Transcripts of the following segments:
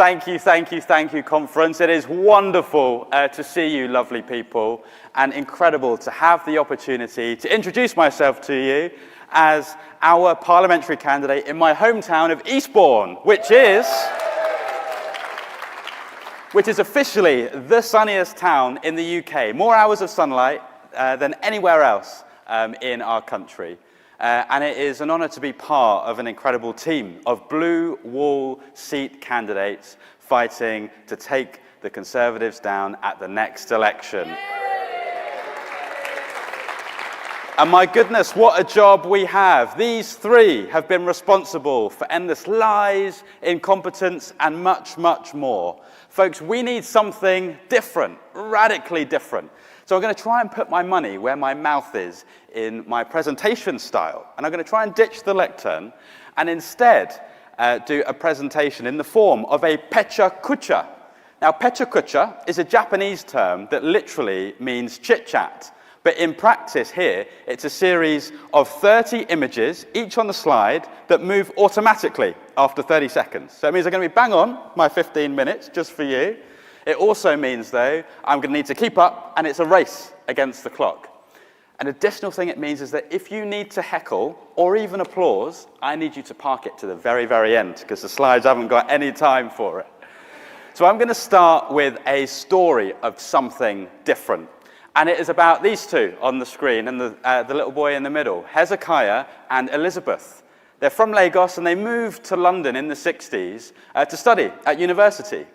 Thank you, conference. It is wonderful to see you, lovely people, and incredible to have the opportunity to introduce myself to you as our parliamentary candidate in my hometown of Eastbourne, which is officially the sunniest town in the UK. More hours of sunlight than anywhere else in our country. And it is an honour to be part of an incredible team of blue wall seat candidates fighting to take the Conservatives down at the next election. And my goodness, what a job we have. These three have been responsible for endless lies, incompetence, and much, much more. Folks, we need something different, radically different. So I'm going to try and put my money where my mouth is in my presentation style. And I'm going to try and ditch the lectern and instead do a presentation in the form of a pecha kucha. Now, pecha kucha is a Japanese term that literally means chit-chat. But in practice here, it's a series of 30 images, each on the slide, that move automatically after 30 seconds. So it means I'm going to be bang on my 15 minutes just for you. It also means, though, I'm going to need to keep up, and it's a race against the clock. An additional thing it means is that if you need to heckle or even applause, I need you to park it to the very, very end, because the slides haven't got any time for it. So I'm going to start with a story of something different. And it is about these two on the screen, and the little boy in the middle, Hezekiah and Elizabeth. They're from Lagos, and they moved to London in the 60s to study at university.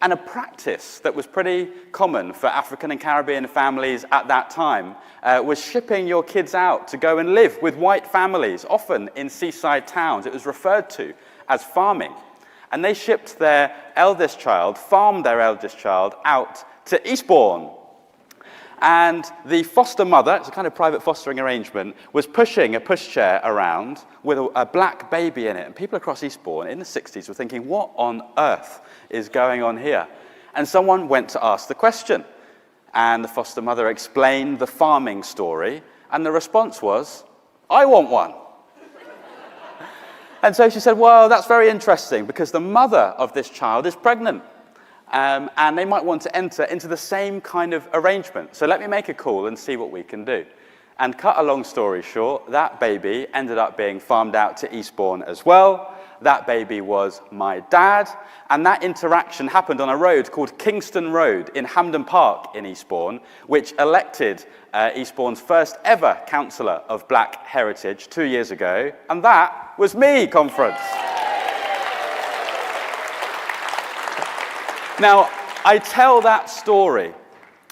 And a practice that was pretty common for African and Caribbean families at that time was shipping your kids out to go and live with white families, often in seaside towns. It was referred to as farming. And they shipped their eldest child, farmed their eldest child, out to Eastbourne. And the foster mother, it's a kind of private fostering arrangement, was pushing a pushchair around with a black baby in it. And people across Eastbourne in the 60s were thinking, what on earth is going on here? And someone went to ask the question. And the foster mother explained the farming story. And the response was, I want one. And so she said, well, that's very interesting because the mother of this child is pregnant. And they might want to enter into the same kind of arrangement. So let me make a call and see what we can do. And cut a long story short, that baby ended up being farmed out to Eastbourne as well. That baby was my dad. And that interaction happened on a road called Kingston Road in Hampden Park in Eastbourne, which elected Eastbourne's first ever councillor of black heritage 2 years ago. And that was me, conference. Now, I tell that story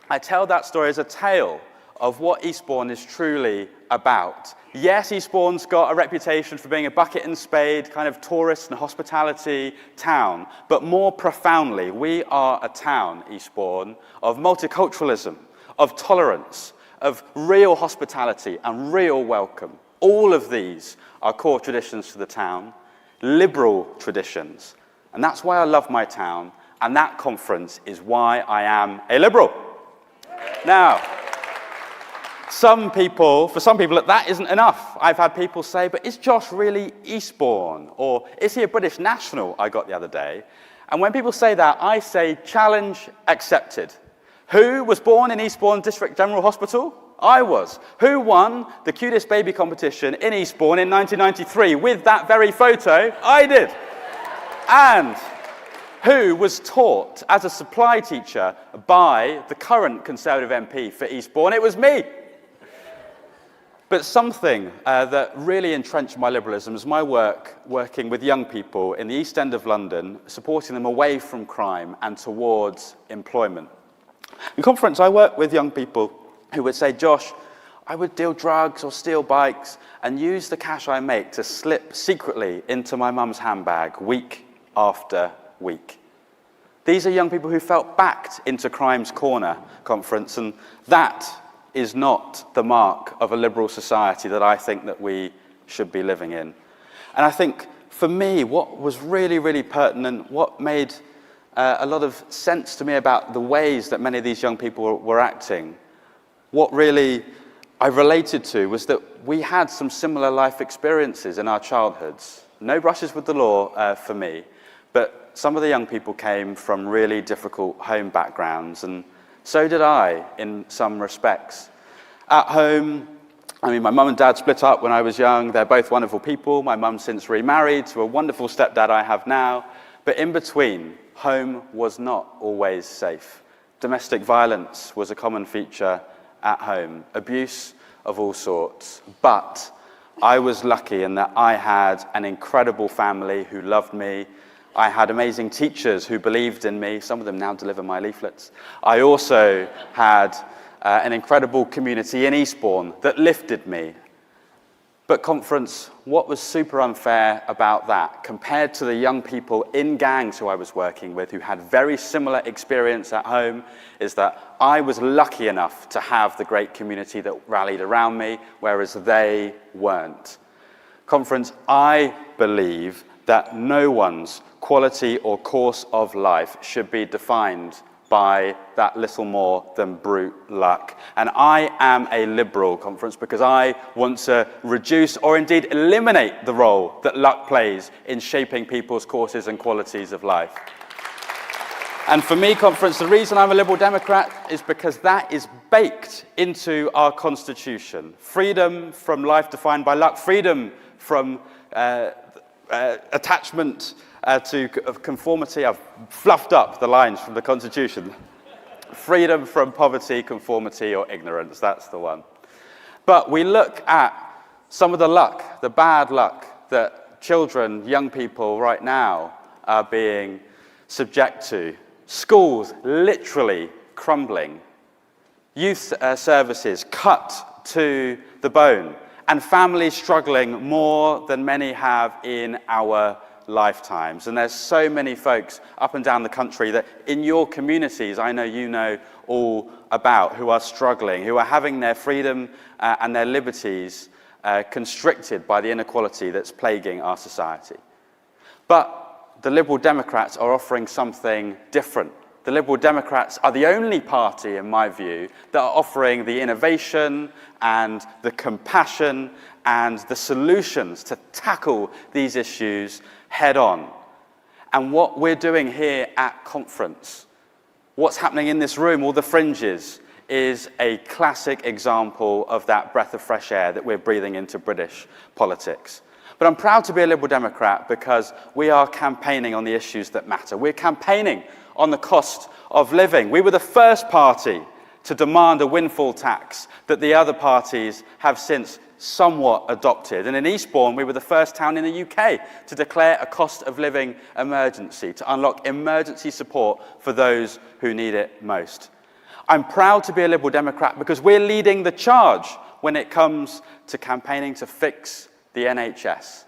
as a tale of what Eastbourne is truly about. Yes, Eastbourne's got a reputation for being a bucket and spade kind of tourist and hospitality town, but more profoundly, we are a town, Eastbourne, of multiculturalism, of tolerance, of real hospitality and real welcome. All of these are core traditions to the town, liberal traditions, and that's why I love my town. And that conference is why I am a liberal. Now, for some people, that isn't enough. I've had people say, but is Josh really Eastbourne? Or is he a British national, I got the other day? And when people say that, I say, challenge accepted. Who was born in Eastbourne District General Hospital? I was. Who won the cutest baby competition in Eastbourne in 1993 with that very photo? I did. And who was taught as a supply teacher by the current Conservative MP for Eastbourne? It was me. But something that really entrenched my liberalism is my working with young people in the East End of London, supporting them away from crime and towards employment. In conference, I work with young people who would say, Josh, I would deal drugs or steal bikes and use the cash I make to slip secretly into my mum's handbag week after week. These are young people who felt backed into crime's corner, conference, and that is not the mark of a liberal society that I think that we should be living in. And I think, for me, what was really, really pertinent, what made a lot of sense to me about the ways that many of these young people were acting, what really I related to was that we had some similar life experiences in our childhoods. No brushes with the law for me, but some of the young people came from really difficult home backgrounds, and so did I in some respects. At home, my mum and dad split up when I was young. They're both wonderful people. My mum's since remarried to a wonderful stepdad I have now. But in between, home was not always safe. Domestic violence was a common feature at home, abuse of all sorts. But I was lucky in that I had an incredible family who loved me. I had amazing teachers who believed in me. Some of them now deliver my leaflets. I also had an incredible community in Eastbourne that lifted me. But conference, what was super unfair about that, compared to the young people in gangs who I was working with, who had very similar experience at home, is that I was lucky enough to have the great community that rallied around me, whereas they weren't. Conference, I believe that no one's quality or course of life should be defined by that little more than brute luck. And I am a liberal, conference, because I want to reduce or indeed eliminate the role that luck plays in shaping people's courses and qualities of life. And for me, conference, the reason I'm a Liberal Democrat is because that is baked into our Constitution. Freedom from life defined by luck, freedom from attachment to conformity. I've fluffed up the lines from the Constitution. Freedom from poverty, conformity, or ignorance, that's the one. But we look at some of the luck, the bad luck that children, young people right now are being subject to. Schools literally crumbling. Youth services cut to the bone. And families struggling more than many have in our lifetimes. And there's so many folks up and down the country that in your communities, I know you know all about, who are struggling, who are having their freedom and their liberties constricted by the inequality that's plaguing our society. But the Liberal Democrats are offering something different. The Liberal Democrats are the only party, in my view, that are offering the innovation and the compassion and the solutions to tackle these issues head on. And what we're doing here at conference, what's happening in this room, all the fringes, is a classic example of that breath of fresh air that we're breathing into British politics. But I'm proud to be a Liberal Democrat because we are campaigning on the issues that matter. We're campaigning on the cost of living. We were the first party to demand a windfall tax that the other parties have since somewhat adopted. And in Eastbourne, we were the first town in the UK to declare a cost of living emergency, to unlock emergency support for those who need it most. I'm proud to be a Liberal Democrat because we're leading the charge when it comes to campaigning to fix the NHS.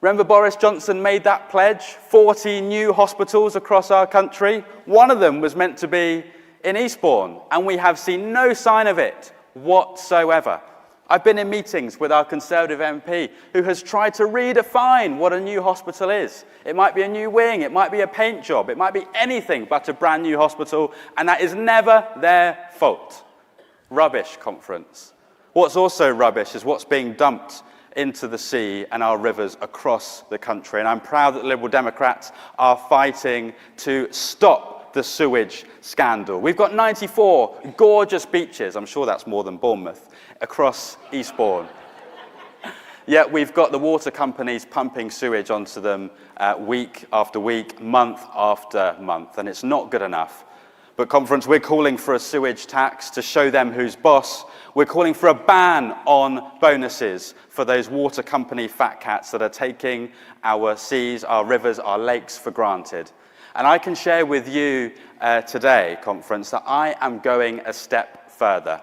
Remember Boris Johnson made that pledge? 40 new hospitals across our country. One of them was meant to be in Eastbourne, and we have seen no sign of it whatsoever. I've been in meetings with our Conservative MP who has tried to redefine what a new hospital is. It might be a new wing, it might be a paint job, it might be anything but a brand new hospital, and that is never their fault. Rubbish, conference. What's also rubbish is what's being dumped into the sea and our rivers across the country. And I'm proud that Liberal Democrats are fighting to stop the sewage scandal. We've got 94 gorgeous beaches, I'm sure that's more than Bournemouth, across Eastbourne. Yet we've got the water companies pumping sewage onto them week after week, month after month, and it's not good enough. But conference, we're calling for a sewage tax to show them who's boss. We're calling for a ban on bonuses for those water company fat cats that are taking our seas, our rivers, our lakes for granted. And I can share with you today, conference, that I am going a step further.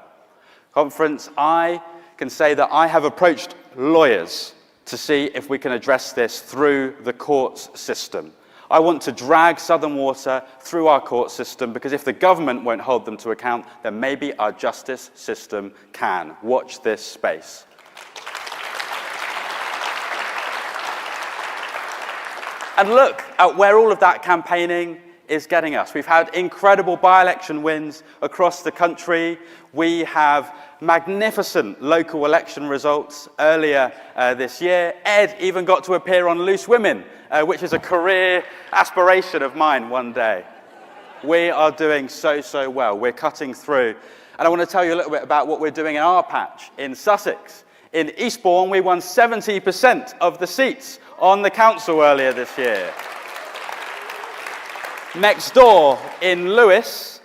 Conference, I can say that I have approached lawyers to see if we can address this through the courts system. I want to drag Southern Water through our court system because if the government won't hold them to account, then maybe our justice system can. Watch this space. And look at where all of that campaigning is getting us. We've had incredible by-election wins across the country. We have magnificent local election results earlier this year. Ed even got to appear on Loose Women, which is a career aspiration of mine one day. We are doing so well. We're cutting through. And I want to tell you a little bit about what we're doing in our patch in Sussex. In Eastbourne, we won 70% of the seats on the council earlier this year. Next door in Lewis,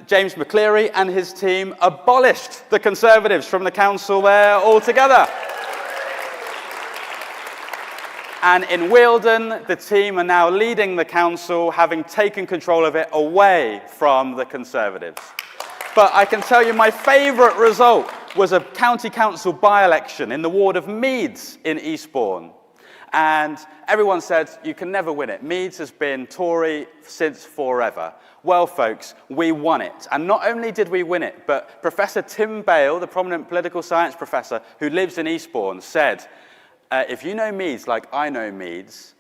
James McCleary and his team abolished the Conservatives from the council there altogether. And in Wealdon, the team are now leading the council, having taken control of it away from the Conservatives. But I can tell you my favourite result was a county council by-election in the ward of Meads in Eastbourne. And everyone said, you can never win it. Meads has been Tory since forever. Well, folks, we won it. And not only did we win it, but Professor Tim Bale, the prominent political science professor who lives in Eastbourne, said, if you know Meads like I know Meads,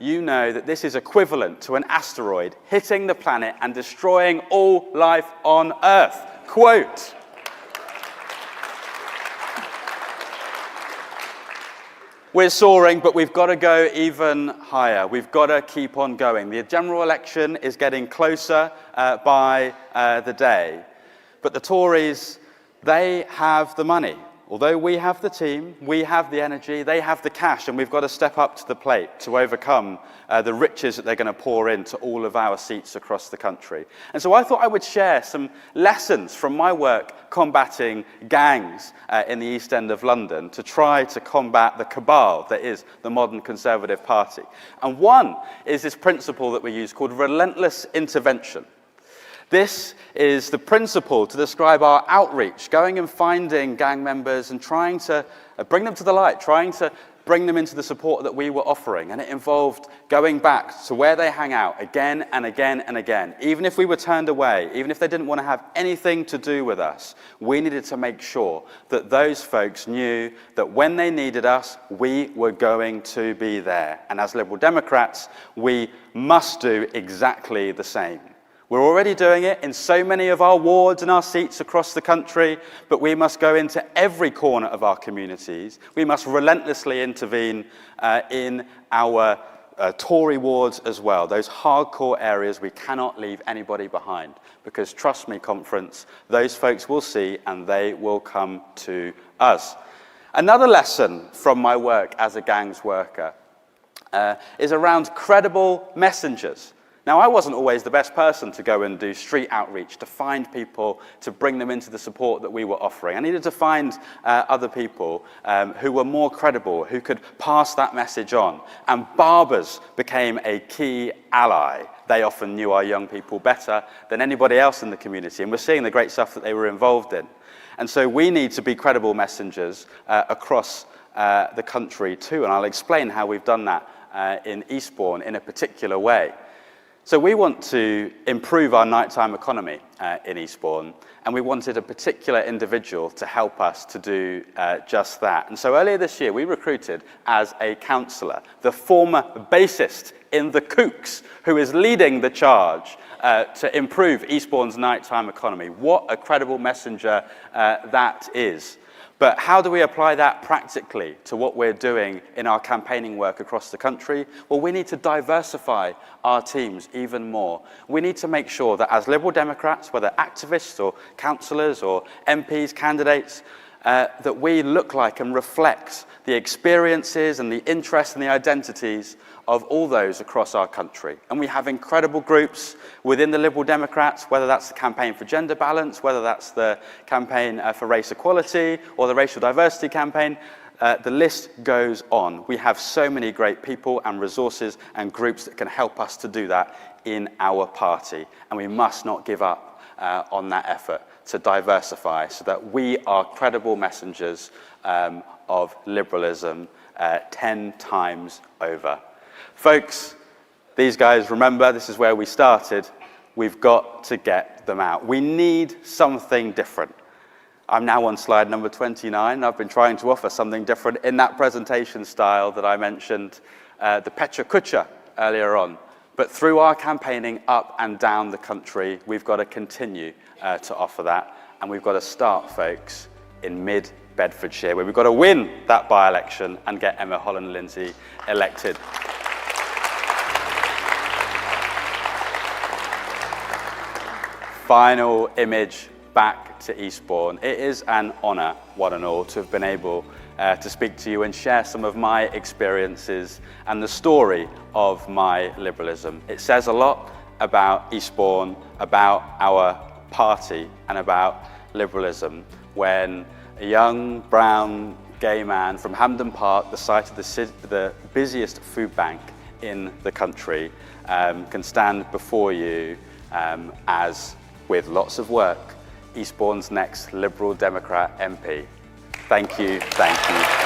you know that this is equivalent to an asteroid hitting the planet and destroying all life on Earth. Quote. We're soaring, but we've got to go even higher. We've got to keep on going. The general election is getting closer by the day. But the Tories, they have the money. Although we have the team, we have the energy, they have the cash, and we've got to step up to the plate to overcome the riches that they're going to pour into all of our seats across the country. And so I thought I would share some lessons from my work combating gangs in the East End of London to try to combat the cabal that is the modern Conservative Party. And one is this principle that we use called Relentless Intervention. This is the principle to describe our outreach, going and finding gang members and trying to bring them to the light, trying to bring them into the support that we were offering. And it involved going back to where they hang out again and again and again. Even if we were turned away, even if they didn't want to have anything to do with us, we needed to make sure that those folks knew that when they needed us, we were going to be there. And as Liberal Democrats, we must do exactly the same. We're already doing it in so many of our wards and our seats across the country, but we must go into every corner of our communities. We must relentlessly intervene in our Tory wards as well, those hardcore areas we cannot leave anybody behind. Because trust me, conference, those folks will see and they will come to us. Another lesson from my work as a gangs worker is around credible messengers. Now, I wasn't always the best person to go and do street outreach, to find people, to bring them into the support that we were offering. I needed to find other people who were more credible, who could pass that message on. And barbers became a key ally. They often knew our young people better than anybody else in the community, and we're seeing the great stuff that they were involved in. And so we need to be credible messengers across the country too, and I'll explain how we've done that in Eastbourne in a particular way. So we want to improve our nighttime economy in Eastbourne, and we wanted a particular individual to help us to do just that. And so earlier this year, we recruited as a councillor the former bassist in The Kooks, who is leading the charge to improve Eastbourne's nighttime economy. What a credible messenger that is. But how do we apply that practically to what we're doing in our campaigning work across the country? Well, we need to diversify our teams even more. We need to make sure that as Liberal Democrats, whether activists or councillors or MPs, candidates, that we look like and reflect the experiences and the interests and the identities of all those across our country. And we have incredible groups within the Liberal Democrats, whether that's the Campaign for Gender Balance, whether that's the Campaign for Race Equality, or the Racial Diversity Campaign. The list goes on. We have so many great people and resources and groups that can help us to do that in our party. And we must not give up on that effort to diversify so that we are credible messengers of liberalism 10 times over. Folks, these guys, remember, this is where we started. We've got to get them out. We need something different. I'm now on slide number 29. I've been trying to offer something different in that presentation style that I mentioned, the Pecha Kucha earlier on. But through our campaigning up and down the country, we've got to continue to offer that. And we've got to start, folks, in mid-Bedfordshire, where we've got to win that by-election and get Emma Holland-Lindsay elected. Final image back to Eastbourne. It is an honour, one and all, to have been able to speak to you and share some of my experiences and the story of my liberalism. It says a lot about Eastbourne, about our party, and about liberalism when a young, brown, gay man from Hampden Park, the site of the busiest food bank in the country, can stand before you as, with lots of work, Eastbourne's next Liberal Democrat MP. Thank you, thank you.